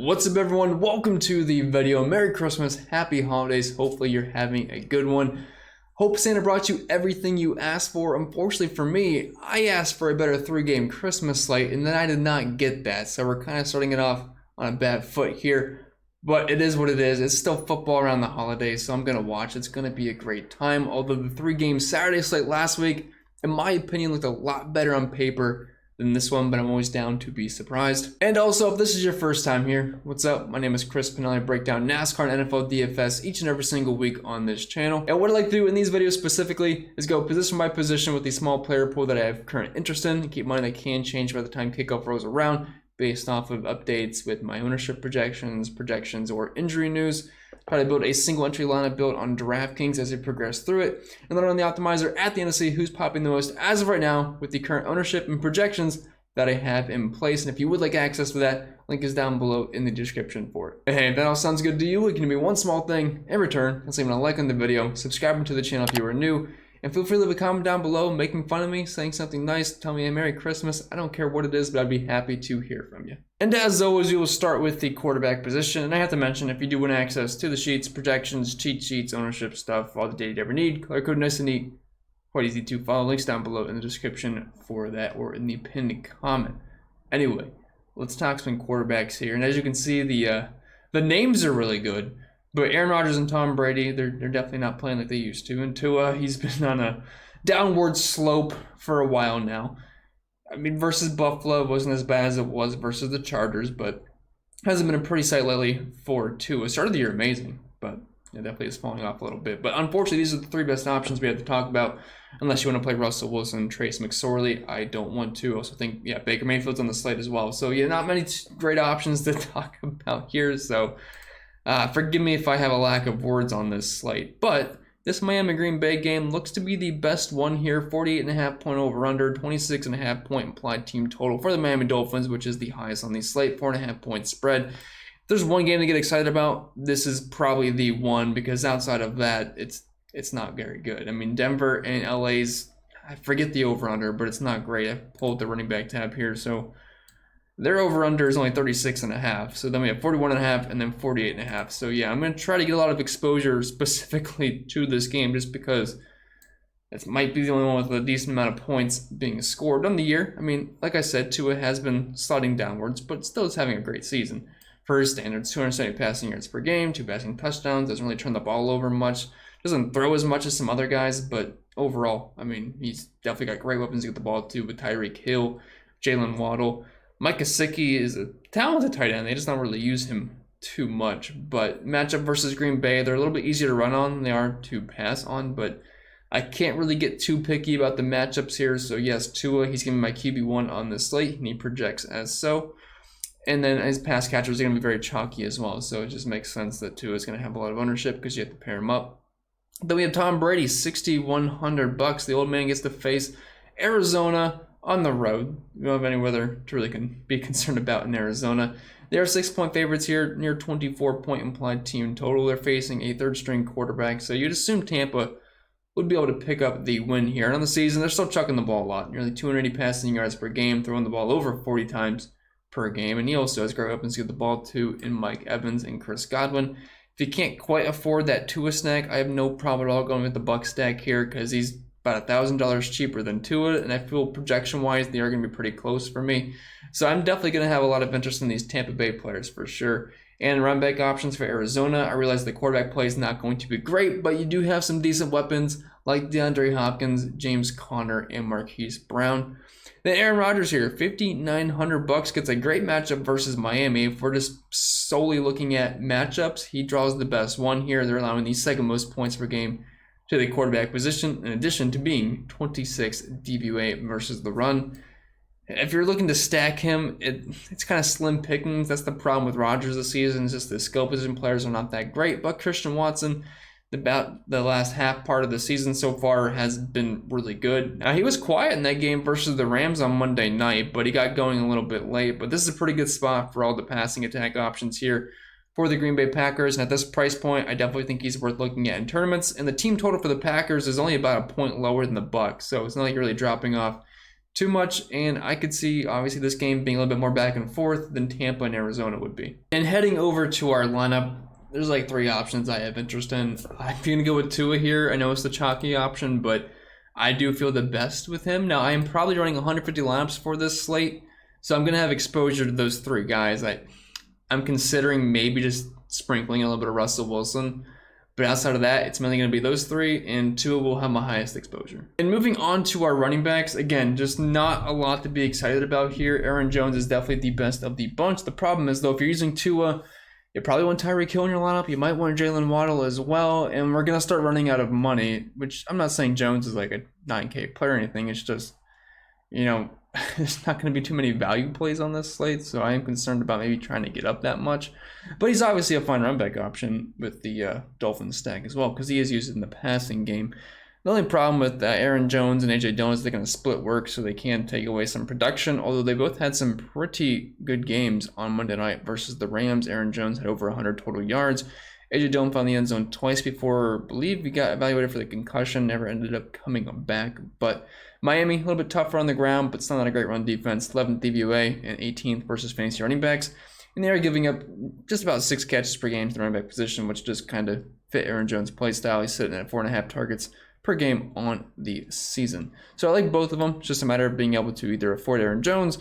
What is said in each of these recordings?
What's up everyone, welcome to the video. Merry Christmas, happy holidays, hopefully you're having a good one. Hope Santa brought you everything you asked for. Unfortunately for me, I asked for a better 3-game Christmas slate and then I did not get that. So we're kind of starting it off on a bad foot here. But it is what it is. It's still football around the holidays, so I'm going to watch. It's going to be a great time. Although the 3-game Saturday slate last week, in my opinion, looked a lot better on paper than this one, but I'm always down to be surprised. And also, if this is your first time here, what's up? My name is Chris Pennell. I break down NASCAR and NFL DFS each and every single week on this channel. And what I like to do in these videos specifically is go position by position with the small player pool that I have current interest in. Keep in mind that can change by the time kickoff rolls around based off of updates with my ownership projections, or injury news. Try to build a single entry lineup built on DraftKings as we progress through it, and then on the optimizer at the end to see who's popping the most as of right now with the current ownership and projections that I have in place. And if you would like access to that, link is down below in the description for it. Hey, if that all sounds good to you, it can be one small thing in return. That's leaving a like on the video, subscribing to the channel if you are new, and feel free to leave a comment down below making fun of me, saying something nice, tell me a Merry Christmas. I don't care what it is, but I'd be happy to hear from you. And as always, we will start with the quarterback position. And I have to mention, if you do want access to the sheets, projections, cheat sheets, ownership stuff, all the data you ever need, color code nice and neat, quite easy to follow. Links down below in the description for that or in the pinned comment. Anyway, let's talk some quarterbacks here. And as you can see, the names are really good. But Aaron Rodgers and Tom Brady, they're definitely not playing like they used to. And Tua, he's been on a downward slope for a while now. I mean, versus Buffalo wasn't as bad as it was versus the Chargers, but hasn't been a pretty sight lately for Tua. Started the year amazing, but yeah, definitely is falling off a little bit. But unfortunately, these are the 3 best options we have to talk about, unless you want to play Russell Wilson, Trace McSorley. I don't want to. I also think, yeah, Baker Mayfield's on the slate as well. So yeah, not many great options to talk about here. So forgive me if I have a lack of words on this slate, but this Miami Green Bay game looks to be the best one here. 48.5 point over under, 26.5 point implied team total for the Miami Dolphins, which is the highest on the slate. 4.5 point spread. If there's one game to get excited about, this is probably the one, because outside of that, it's not very good. I mean, Denver and LA's, I forget the over under, but it's not great. I pulled the running back tab here, so their over-under is only 36.5. So then we have 41.5 and then 48.5. So yeah, I'm going to try to get a lot of exposure specifically to this game, just because it might be the only one with a decent amount of points being scored on the year. I mean, like I said, Tua has been sliding downwards, but still is having a great season. For his standards, 270 passing yards per game, 2 passing touchdowns, doesn't really turn the ball over much, doesn't throw as much as some other guys, but overall, I mean, he's definitely got great weapons to get the ball to with Tyreek Hill, Jalen Waddle. Mike Gesicki is a talented tight end. They just don't really use him too much. But matchup versus Green Bay, they're a little bit easier to run on than they are to pass on. But I can't really get too picky about the matchups here. So yes, Tua, he's going to be my QB1 on this slate, and he projects as so. And then his pass catchers are going to be very chalky as well. So it just makes sense that Tua is going to have a lot of ownership because you have to pair him up. Then we have Tom Brady, $6,100. The old man gets to face Arizona on the road. We don't have any weather to really be concerned about in Arizona. They are 6-point favorites here, near 24 point implied team total. They're facing a 3rd-string quarterback, so you'd assume Tampa would be able to pick up the win here. And on the season, they're still chucking the ball a lot, nearly 280 passing yards per game, throwing the ball over 40 times per game. And he also has great weapons to get the ball to in Mike Evans and Chris Godwin. If you can't quite afford that Tua snack, I have no problem at all going with the Buck stack here, because he's about $1,000 cheaper than Tua, and I feel projection-wise they are going to be pretty close for me. So I'm definitely going to have a lot of interest in these Tampa Bay players for sure. And run back options for Arizona, I realize the quarterback play is not going to be great, but you do have some decent weapons like DeAndre Hopkins, James Conner, and Marquise Brown. Then Aaron Rodgers here, $5,900, gets a great matchup versus Miami. If we're just solely looking at matchups, he draws the best one here. They're allowing the 2nd most points per game to the quarterback position, in addition to being 26 DVOA versus the run. If you're looking to stack him, it's kind of slim pickings. That's the problem with Rodgers this season. It's just the skill position players are not that great. But Christian Watson, about the last half part of the season so far, has been really good. Now, he was quiet in that game versus the Rams on Monday night, but he got going a little bit late. But this is a pretty good spot for all the passing attack options here for the Green Bay Packers. And at this price point, I definitely think he's worth looking at in tournaments. And the team total for the Packers is only about a point lower than the Bucs, so it's not like you're really dropping off too much, and I could see obviously this game being a little bit more back and forth than Tampa and Arizona would be. And heading over to our lineup, there's like 3 options I have interest in. I'm gonna go with Tua here. I know it's the chalky option, but I do feel the best with him. Now I am probably running 150 lineups for this slate, so I'm gonna have exposure to those 3 guys. I'm considering maybe just sprinkling a little bit of Russell Wilson. But outside of that, it's mainly going to be those 3, and Tua will have my highest exposure. And moving on to our running backs, again, just not a lot to be excited about here. Aaron Jones is definitely the best of the bunch. The problem is, though, if you're using Tua, you probably want Tyreek Hill in your lineup. You might want Jalen Waddle as well, and we're going to start running out of money, which I'm not saying Jones is like a 9K player or anything. It's just, you know, there's not going to be too many value plays on this slate, so I am concerned about maybe trying to get up that much. But he's obviously a fine run back option with the Dolphins stack as well, because he is used in the passing game. The only problem with Aaron Jones and AJ Dillon is they're going to split work, so they can take away some production, although they both had some pretty good games on Monday night versus the Rams. Aaron Jones had over 100 total yards. AJ Dillon found the end zone twice before, I believe he got evaluated for the concussion, never ended up coming back. But Miami, a little bit tougher on the ground, but still not a great run defense. 11th DVOA and 18th versus fantasy running backs. And they are giving up just about 6 catches per game to the running back position, which just kind of fit Aaron Jones' play style. He's sitting at 4.5 targets per game on the season. So I like both of them. It's just a matter of being able to either afford Aaron Jones,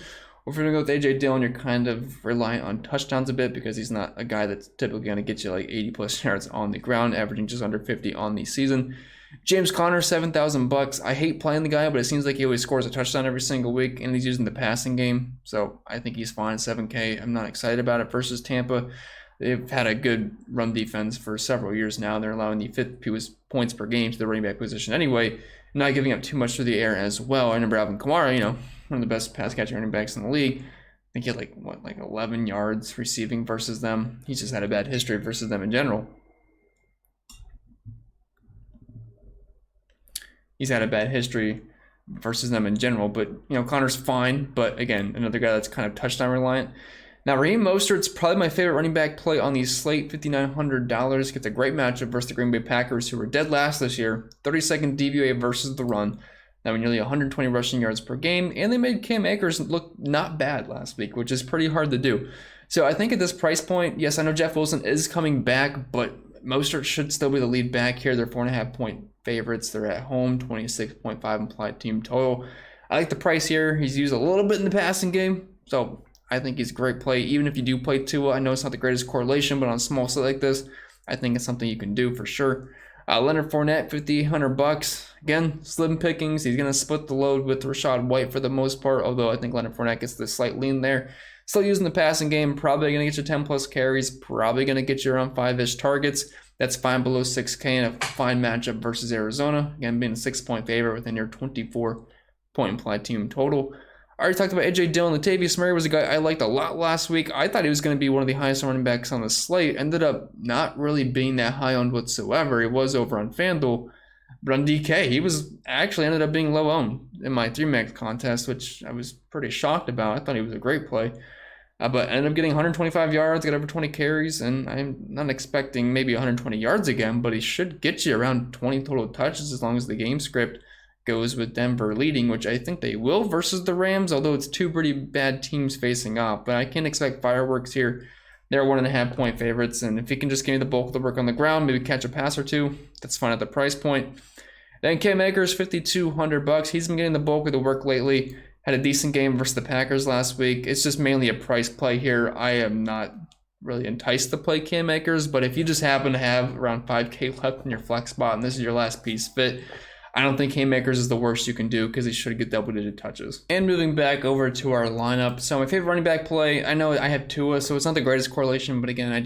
or if you're going to go with AJ Dillon, you're kind of reliant on touchdowns a bit because he's not a guy that's typically going to get you like 80 plus yards on the ground, averaging just under 50 on the season. James Conner, $7,000. I hate playing the guy, but it seems like he always scores a touchdown every single week, and he's using the passing game. So I think he's fine, 7K. I'm not excited about it versus Tampa. They've had a good run defense for several years now. They're allowing the 5th points per game to the running back position anyway, not giving up too much through the air as well. I remember Alvin Kamara, you know, one of the best pass catching running backs in the league. I think he had like 11 yards receiving versus them. He's just had a bad history versus them in general. He's had a bad history versus them in general, but, you know, Connor's fine, but again, another guy that's kind of touchdown reliant. Now, Raheem Mostert's probably my favorite running back play on the slate, $5,900. Gets a great matchup versus the Green Bay Packers, who were dead last this year. 32nd DVOA versus the run. Now, nearly 120 rushing yards per game, and they made Cam Akers look not bad last week, which is pretty hard to do. So I think at this price point, yes, I know Jeff Wilson is coming back, but Mostert should still be the lead back here. They're 4.5 point favorites. They're at home, 26.5 implied team total. I like the price here. He's used a little bit in the passing game, so I think he's a great play. Even if you do play Tua, I know it's not the greatest correlation, but on a small slate like this, I think it's something you can do for sure. Leonard Fournette, $5,100. Again, slim pickings. He's going to split the load with Rachaad White for the most part, although I think Leonard Fournette gets the slight lean there. Still using the passing game, probably going to get you 10 plus carries, probably going to get you around 5-ish targets. That's fine below 6K and a fine matchup versus Arizona. Again, being a 6-point favorite within your 24-point implied team total. I already talked about AJ Dillon. Latavius Murray was a guy I liked a lot last week. I thought he was going to be one of the highest running backs on the slate. Ended up not really being that high on whatsoever. He was over on FanDuel. But on DK, he was actually ended up being low owned in my 3-max contest, which I was pretty shocked about. I thought he was a great play. But ended up getting 125 yards, got over 20 carries, and I'm not expecting maybe 120 yards again, but he should get you around 20 total touches as long as the game script goes with Denver leading, which I think they will versus the Rams, although it's 2 pretty bad teams facing off. But I can't expect fireworks here. They're 1.5 point favorites, and if he can just give me the bulk of the work on the ground, maybe catch a pass or 2, that's fine at the price point. Then Cam Akers, $5,200. He's been getting the bulk of the work lately. Had a decent game versus the Packers last week. It's just mainly a price play here. I am not really enticed to play Cam Akers, but if you just happen to have around 5K left in your flex spot and this is your last piece fit, I don't think Cam Akers is the worst you can do because he should get double-digit touches. And moving back over to our lineup. So my favorite running back play, I know I have Tua, so it's not the greatest correlation, but again,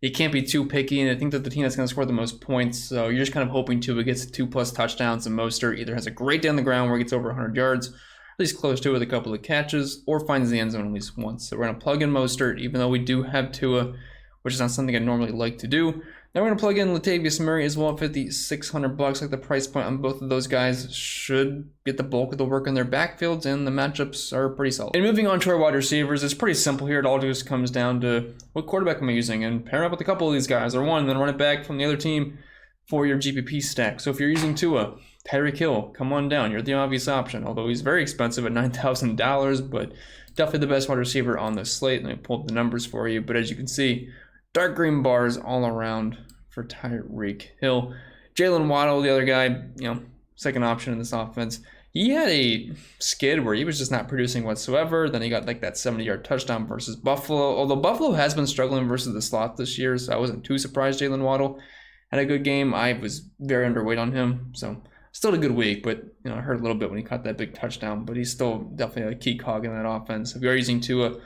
you can't be too picky, and I think that the team that's going to score the most points, so you're just kind of hoping Tua gets 2+ touchdowns, and Mostert either has a great day on the ground where he gets over 100 yards, at least close to it with a couple of catches, or finds the end zone at least once. So we're going to plug in Mostert, even though we do have Tua, which is not something I normally like to do. Now we're going to plug in Latavius Murray as well, $5,600. Like the price point on both of those guys should get the bulk of the work in their backfields, and the matchups are pretty solid. And moving on to our wide receivers, it's pretty simple here. It all just comes down to what quarterback am I using, and pair up with a couple of these guys, or one, and then run it back from the other team for your GPP stack. So if you're using Tua, Tyreek Hill, come on down. You're the obvious option, although he's very expensive at $9,000, but definitely the best wide receiver on the slate. Let me pull up the numbers for you. But as you can see, dark green bars all around for Tyreek Hill. Jalen Waddle, the other guy, second option in this offense. He had a skid where he was just not producing whatsoever. Then he got like that 70-yard touchdown versus Buffalo. Although Buffalo has been struggling versus the slot this year, so I wasn't too surprised Jalen Waddle had a good game. I was very underweight on him, so still a good week, but I hurt a little bit when he caught that big touchdown. But he's still definitely a key cog in that offense. If you're using Tua,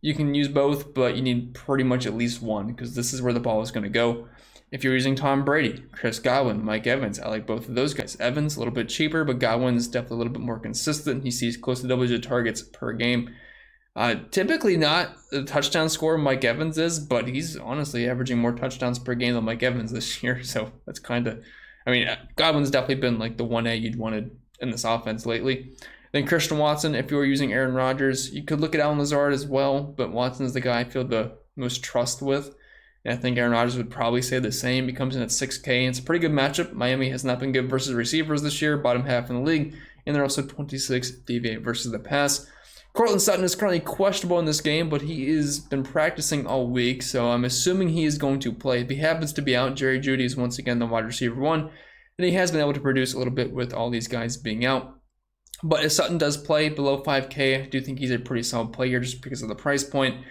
you can use both, but you need pretty much at least one because this is where the ball is going to go. If you're using Tom Brady, Chris Godwin, Mike Evans, I like both of those guys. Evans, a little bit cheaper, but Godwin's definitely a little bit more consistent. He sees close to double-digit targets per game. Typically not the touchdown scorer Mike Evans is, but he's honestly averaging more touchdowns per game than Mike Evans this year. So that's kind of, Godwin's definitely been like the 1A you'd wanted in this offense lately. Then Christian Watson, if you were using Aaron Rodgers, you could look at Allen Lazard as well, but Watson's the guy I feel the most trust with. And I think Aaron Rodgers would probably say the same. He comes in at 6K, and it's a pretty good matchup. Miami has not been good versus receivers this year, bottom half in the league, and they're also 26th DVA versus the pass. Courtland Sutton is currently questionable in this game, but he has been practicing all week, so I'm assuming he is going to play. If he happens to be out, Jerry Jeudy is once again the wide receiver one, and he has been able to produce a little bit with all these guys being out. But if Sutton does play below 5K, I do think he's a pretty solid player just because of the price point.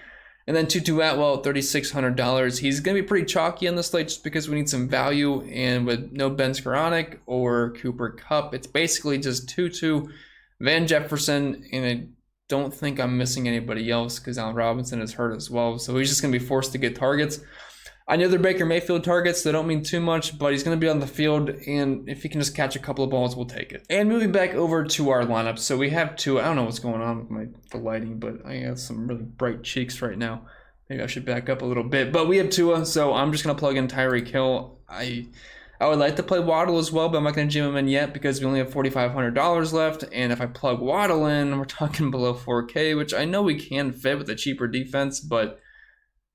And then Tutu Atwell at $3,600. He's going to be pretty chalky on the slate just because we need some value. And with no Ben Skoranek or Cooper Kupp, it's basically just Tutu, Van Jefferson, and I don't think I'm missing anybody else because Allen Robinson is hurt as well. So he's just going to be forced to get targets. I know they're Baker Mayfield targets. They don't mean too much, but he's going to be on the field, and if he can just catch a couple of balls, we'll take it. And moving back over to our lineup, so we have two. I don't know what's going on with the lighting, but I have some really bright cheeks right now. Maybe I should back up a little bit. But we have Tua, so I'm just going to plug in Tyreek Hill. I would like to play Waddle as well, but I'm not going to jam him in yet because we only have $4,500 left. And if I plug Waddle in, we're talking below 4K, which I know we can fit with a cheaper defense, but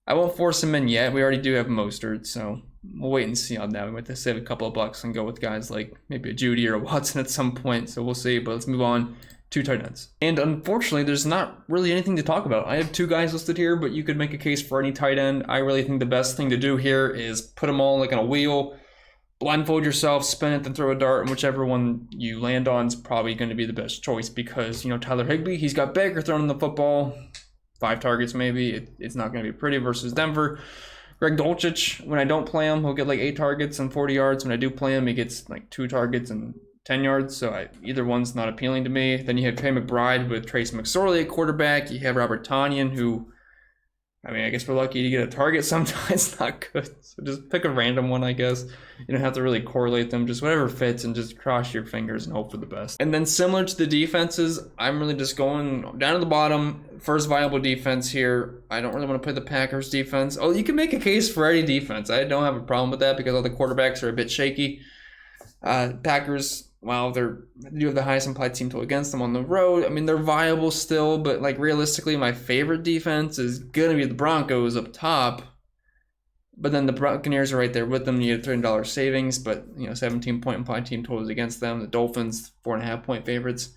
I won't force him in yet. We already do have Mostert, so we'll wait and see on that. We might have to save a couple of bucks and go with guys like maybe a Judy or a Watson at some point, so we'll see. But let's move on to tight ends. And unfortunately, there's not really anything to talk about. I have two guys listed here, but you could make a case for any tight end. I really think the best thing to do here is put them all like on a wheel, blindfold yourself, spin it, then throw a dart, and whichever one you land on is probably going to be the best choice because, Tyler Higbee, he's got Baker throwing the football. 5 targets maybe. It's not going to be pretty versus Denver. Greg Dulcich, when I don't play him, he'll get like 8 targets and 40 yards. When I do play him, he gets like 2 targets and 10 yards. So either one's not appealing to me. Then you have Trey McBride with Trace McSorley at quarterback. You have Robert Tonyan, who, I guess we're lucky to get a target sometimes. It's not good. So just pick a random one, I guess. You don't have to really correlate them. Just whatever fits and just cross your fingers and hope for the best. And then similar to the defenses, I'm really just going down to the bottom. First viable defense here. I don't really want to play the Packers defense. Oh, you can make a case for any defense. I don't have a problem with that because all the quarterbacks are a bit shaky. Packers, well, they do have the highest implied team total against them on the road. They're viable still, but like realistically, my favorite defense is going to be the Broncos up top. But then the Buccaneers are right there with them. You get $3 savings, but 17-point implied team totals against them. The Dolphins, 4.5-point favorites.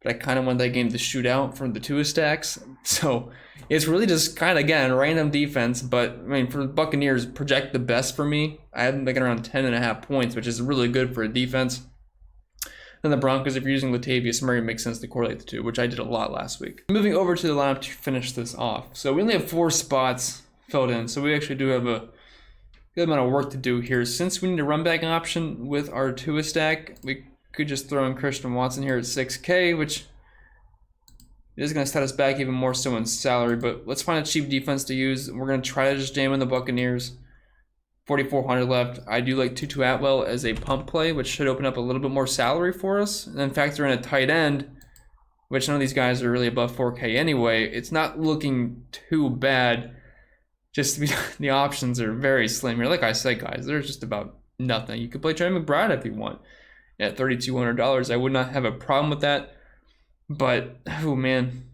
But I kind of want that game to shoot out from the Tua stacks. So it's really just kind of, again, random defense. But, for the Buccaneers, project the best for me. I have them making around 10.5 points, which is really good for a defense. Then the Broncos, if you're using Latavius Murray, it makes sense to correlate the two, which I did a lot last week. Moving over to the lineup to finish this off. So we only have 4 spots filled in. So we actually do have a good amount of work to do here. Since we need a run back option with our Tua stack, we could just throw in Christian Watson here at 6K, which is going to set us back even more so in salary. But let's find a cheap defense to use. We're going to try to just jam in the Buccaneers. 4,400 left. I do like Tutu Atwell as a pump play, which should open up a little bit more salary for us. And then factor in a tight end, which none of these guys are really above 4K anyway. It's not looking too bad. Just the options are very slim here. Like I said, guys, there's just about nothing. You could play Trey McBride if you want at $3,200. I would not have a problem with that. But, oh man,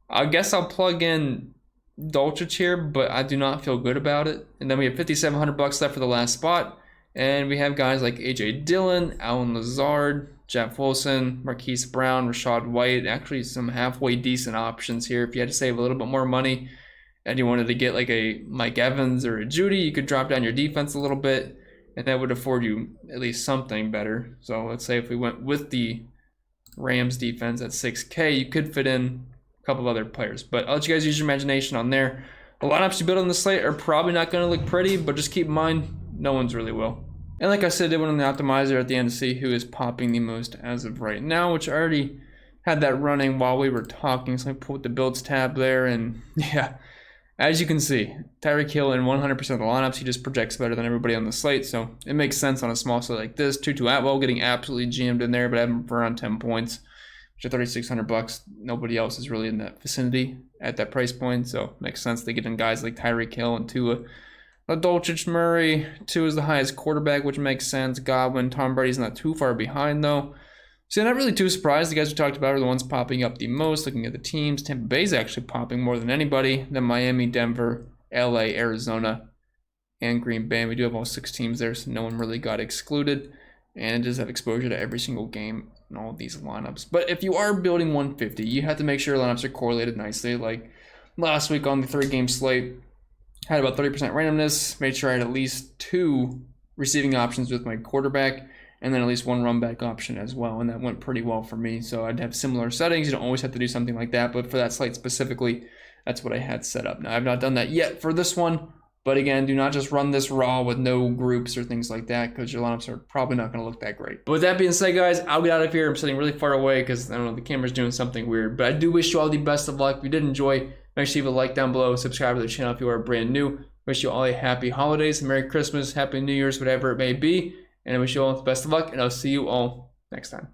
I guess I'll plug in Dulcich here, but I do not feel good about it. And then we have $5,700 left for the last spot. And we have guys like A.J. Dillon, Alan Lazard, Jeff Wilson, Marquise Brown, Rashad White. Actually, some halfway decent options here. If you had to save a little bit more money and you wanted to get like a Mike Evans or a Judy, you could drop down your defense a little bit, and that would afford you at least something better. So let's say if we went with the Rams defense at 6K, you could fit in a couple other players. But I'll let you guys use your imagination on there. The lineups you build on the slate are probably not going to look pretty, but just keep in mind, no one's really will. And like I said, I did one on the optimizer at the end to see who is popping the most as of right now, which I already had that running while we were talking. So I put the builds tab there, and yeah, as you can see, Tyreek Hill in 100% of the lineups, he just projects better than everybody on the slate. So it makes sense on a small slate like this. Tutu Atwell getting absolutely jammed in there, but I have him for around 10 points, which are $3,600. Nobody else is really in that vicinity at that price point. So it makes sense to get in guys like Tyreek Hill and Tua. Dolchich Murray, 2 is the highest quarterback, which makes sense. Godwin, Tom Brady's not too far behind, though. So I'm not really too surprised. The guys we talked about are the ones popping up the most. Looking at the teams, Tampa Bay's actually popping more than anybody. Then Miami, Denver, LA, Arizona, and Green Bay. We do have all 6 teams there, so no one really got excluded. And it does have exposure to every single game in all of these lineups. But if you are building 150, you have to make sure lineups are correlated nicely. Like last week on the 3-game slate, had about 30% randomness, made sure I had at least 2 receiving options with my quarterback, and then at least 1 run back option as well, and that went pretty well for me. So I'd have similar settings. You don't always have to do something like that, but for that slate specifically, that's what I had set up. Now, I've not done that yet for this one, but again, do not just run this raw with no groups or things like that, because your lineups are probably not going to look that great. But with that being said, guys, I'll get out of here. I'm sitting really far away because, I don't know, the camera's doing something weird, but I do wish you all the best of luck. If you did enjoy, make sure you leave a like down below, subscribe to the channel if you are brand new. Wish you all a happy holidays, Merry Christmas, Happy New Year's, whatever it may be. And I wish you all the best of luck, and I'll see you all next time.